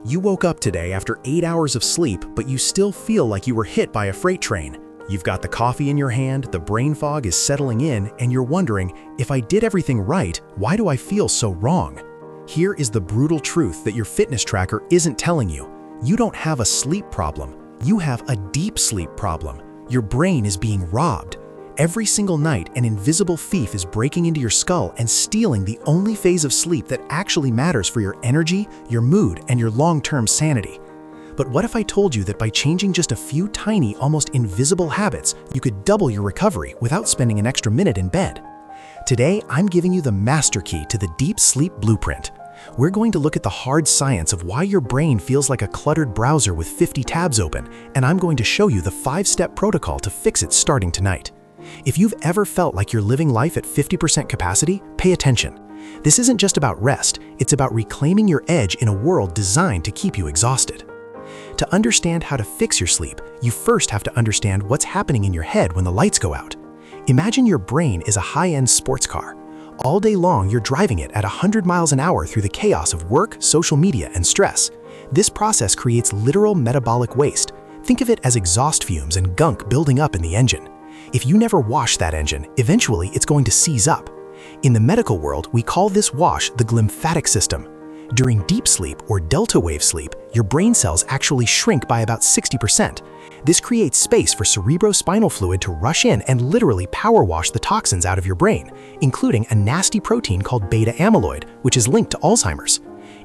You woke up today after 8 hours of sleep, but you still feel like you were hit by a freight train. You've got the coffee in your hand, the brain fog is settling in, and you're wondering, if I did everything right, why do I feel so wrong? Here is the brutal truth that your fitness tracker isn't telling you. You don't have a sleep problem. You have a deep sleep problem. Your brain is being robbed. Every single night, an invisible thief is breaking into your skull and stealing the only phase of sleep that actually matters for your energy, your mood, and your long-term sanity. But what if I told you that by changing just a few tiny, almost invisible habits, you could double your recovery without spending an extra minute in bed? Today, I'm giving you the master key to the deep sleep blueprint. We're going to look at the hard science of why your brain feels like a cluttered browser with 50 tabs open, and I'm going to show you the 5-step protocol to fix it starting tonight. If you've ever felt like you're living life at 50% capacity, pay attention. This isn't just about rest, it's about reclaiming your edge in a world designed to keep you exhausted. To understand how to fix your sleep, you first have to understand what's happening in your head when the lights go out. Imagine your brain is a high-end sports car. All day long, you're driving it at 100 miles an hour through the chaos of work, social media, and stress. This process creates literal metabolic waste. Think of it as exhaust fumes and gunk building up in the engine. If you never wash that engine, eventually it's going to seize up. In the medical world, we call this wash the glymphatic system. During deep sleep or delta wave sleep, your brain cells actually shrink by about 60%. This creates space for cerebrospinal fluid to rush in and literally power wash the toxins out of your brain, including a nasty protein called beta amyloid, which is linked to Alzheimer's.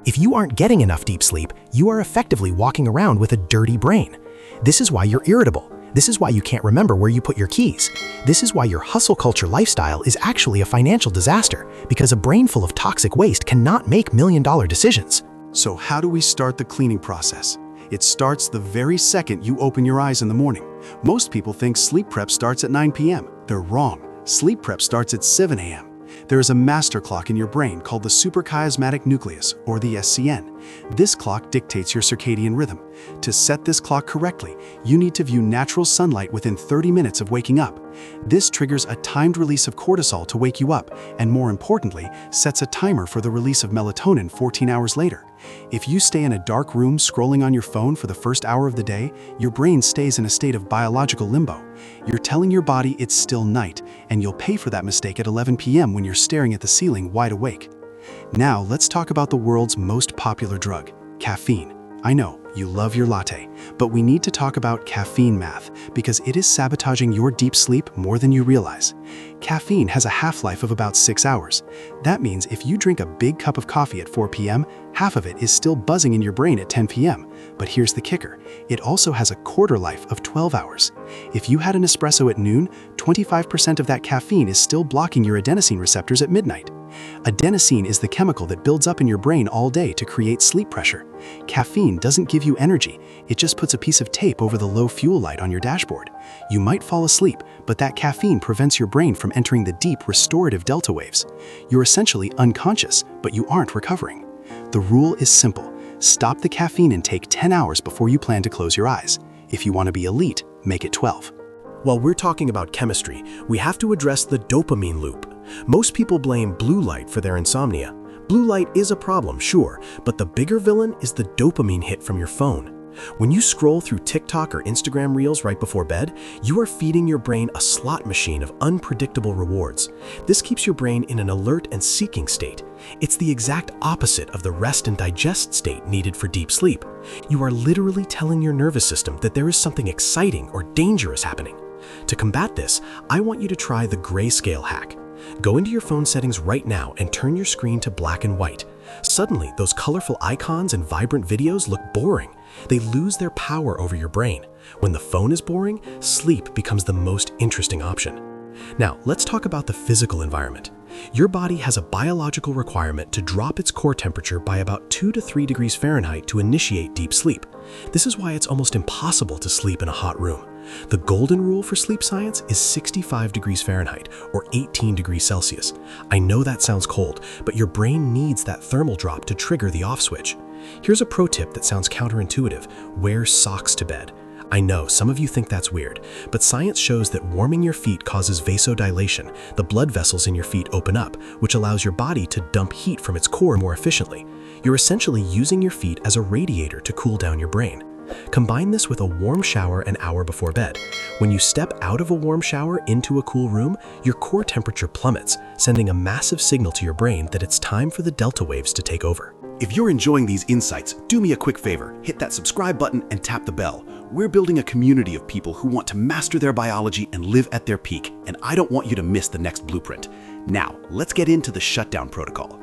If you aren't getting enough deep sleep, you are effectively walking around with a dirty brain. This is why you're irritable. This is why you can't remember where you put your keys. This is why your hustle culture lifestyle is actually a financial disaster, because a brain full of toxic waste cannot make million-dollar decisions. So how do we start the cleaning process? It starts the very second you open your eyes in the morning. Most people think sleep prep starts at 9 p.m. They're wrong. Sleep prep starts at 7 a.m. There is a master clock in your brain called the suprachiasmatic nucleus, or the SCN. This clock dictates your circadian rhythm. To set this clock correctly, you need to view natural sunlight within 30 minutes of waking up. This triggers a timed release of cortisol to wake you up, and more importantly, sets a timer for the release of melatonin 14 hours later. If you stay in a dark room scrolling on your phone for the first hour of the day, your brain stays in a state of biological limbo. You're telling your body it's still night, and you'll pay for that mistake at 11 p.m. when you're staring at the ceiling wide awake. Now, let's talk about the world's most popular drug, caffeine. I know, you love your latte, but we need to talk about caffeine math because it is sabotaging your deep sleep more than you realize. Caffeine has a half-life of about 6 hours. That means if you drink a big cup of coffee at 4 p.m., half of it is still buzzing in your brain at 10 p.m. But here's the kicker. It also has a quarter life of 12 hours. If you had an espresso at noon, 25% of that caffeine is still blocking your adenosine receptors at midnight. Adenosine is the chemical that builds up in your brain all day to create sleep pressure. Caffeine doesn't give you energy, it just puts a piece of tape over the low fuel light on your dashboard. You might fall asleep, but that caffeine prevents your brain from entering the deep restorative delta waves. You're essentially unconscious, but you aren't recovering. The rule is simple. Stop the caffeine intake 10 hours before you plan to close your eyes. If you want to be elite, make it 12. While we're talking about chemistry, we have to address the dopamine loop. Most people blame blue light for their insomnia. Blue light is a problem, sure, but the bigger villain is the dopamine hit from your phone. When you scroll through TikTok or Instagram Reels right before bed, you are feeding your brain a slot machine of unpredictable rewards. This keeps your brain in an alert and seeking state. It's the exact opposite of the rest and digest state needed for deep sleep. You are literally telling your nervous system that there is something exciting or dangerous happening. To combat this, I want you to try the grayscale hack. Go into your phone settings right now and turn your screen to black and white. Suddenly, those colorful icons and vibrant videos look boring. They lose their power over your brain. When the phone is boring, sleep becomes the most interesting option. Now, let's talk about the physical environment. Your body has a biological requirement to drop its core temperature by about 2 to 3 degrees Fahrenheit to initiate deep sleep. This is why it's almost impossible to sleep in a hot room. The golden rule for sleep science is 65 degrees Fahrenheit or 18 degrees Celsius. I know that sounds cold, but your brain needs that thermal drop to trigger the off switch. Here's a pro tip that sounds counterintuitive: wear socks to bed. I know some of you think that's weird, but science shows that warming your feet causes vasodilation. The blood vessels in your feet open up, which allows your body to dump heat from its core more efficiently. You're essentially using your feet as a radiator to cool down your brain. Combine this with a warm shower an hour before bed. When you step out of a warm shower into a cool room, your core temperature plummets, sending a massive signal to your brain that it's time for the delta waves to take over. If you're enjoying these insights, do me a quick favor, hit that subscribe button and tap the bell. We're building a community of people who want to master their biology and live at their peak, and I don't want you to miss the next blueprint. Now, let's get into the shutdown protocol.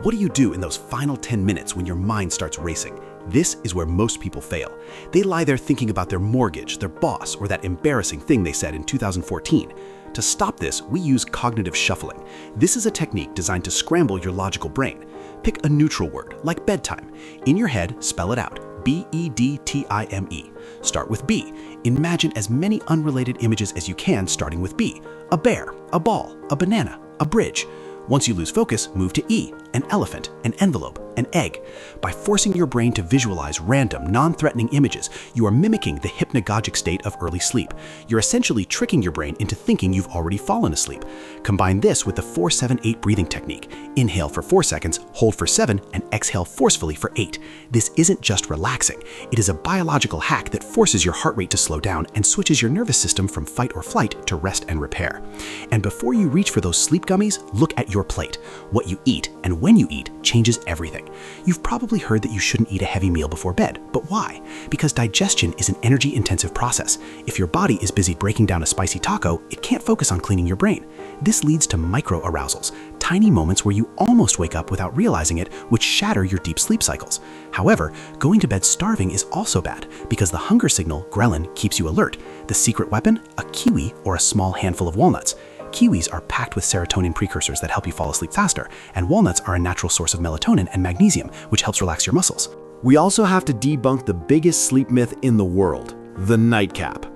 What do you do in those final 10 minutes when your mind starts racing? This is where most people fail. They lie there thinking about their mortgage, their boss, or that embarrassing thing they said in 2014. To stop this, we use cognitive shuffling. This is a technique designed to scramble your logical brain. Pick a neutral word, like bedtime. In your head, spell it out. B-E-D-T-I-M-E. Start with B. Imagine as many unrelated images as you can starting with B. A bear, a ball, a banana, a bridge. Once you lose focus, move to E, an elephant, an envelope, an egg. By forcing your brain to visualize random, non-threatening images, you are mimicking the hypnagogic state of early sleep. You're essentially tricking your brain into thinking you've already fallen asleep. Combine this with the 4-7-8 breathing technique. Inhale for 4 seconds, hold for 7, and exhale forcefully for 8. This isn't just relaxing. It is a biological hack that forces your heart rate to slow down and switches your nervous system from fight or flight to rest and repair. And before you reach for those sleep gummies, look at your plate. What you eat and when you eat changes everything. You've probably heard that you shouldn't eat a heavy meal before bed, but why? Because digestion is an energy-intensive process. If your body is busy breaking down a spicy taco, it can't focus on cleaning your brain. This leads to micro-arousals, tiny moments where you almost wake up without realizing it, which shatter your deep sleep cycles. However, going to bed starving is also bad because the hunger signal, ghrelin, keeps you alert. The secret weapon? A kiwi or a small handful of walnuts. Kiwis are packed with serotonin precursors that help you fall asleep faster, and walnuts are a natural source of melatonin and magnesium, which helps relax your muscles. We also have to debunk the biggest sleep myth in the world, the nightcap.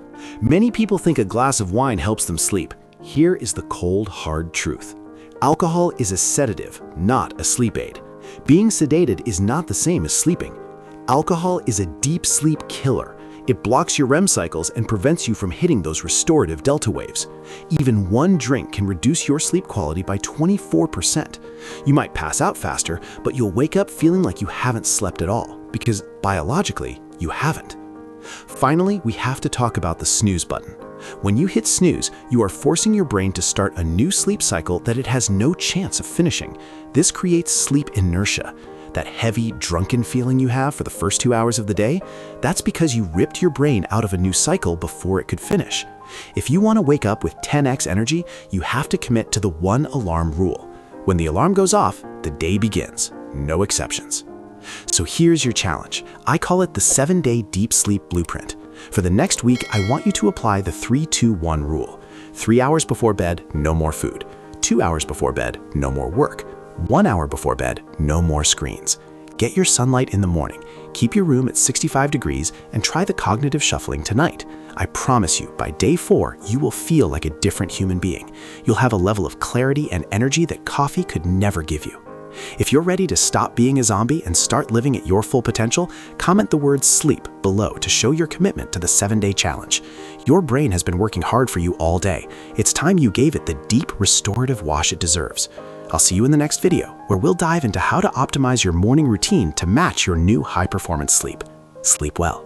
Many people think a glass of wine helps them sleep. Here is the cold, hard truth. Alcohol is a sedative, not a sleep aid. Being sedated is not the same as sleeping. Alcohol is a deep sleep killer. It blocks your REM cycles and prevents you from hitting those restorative delta waves. Even one drink can reduce your sleep quality by 24%. You might pass out faster, but you'll wake up feeling like you haven't slept at all, because biologically, you haven't. Finally, we have to talk about the snooze button. When you hit snooze, you are forcing your brain to start a new sleep cycle that it has no chance of finishing. This creates sleep inertia. That heavy, drunken feeling you have for the first 2 hours of the day, that's because you ripped your brain out of a new cycle before it could finish. If you want to wake up with 10x energy, you have to commit to the one alarm rule. When the alarm goes off, the day begins. No exceptions. So here's your challenge. I call it the 7-day deep sleep blueprint. For the next week, I want you to apply the 3-2-1 rule. 3 hours before bed, no more food. 2 hours before bed, no more work. 1 hour before bed, no more screens. Get your sunlight in the morning, keep your room at 65 degrees, and try the cognitive shuffling tonight. I promise you, by day 4, you will feel like a different human being. You'll have a level of clarity and energy that coffee could never give you. If you're ready to stop being a zombie and start living at your full potential, comment the word sleep below to show your commitment to the 7-day challenge. Your brain has been working hard for you all day. It's time you gave it the deep, restorative wash it deserves. I'll see you in the next video, where we'll dive into how to optimize your morning routine to match your new high-performance sleep. Sleep well.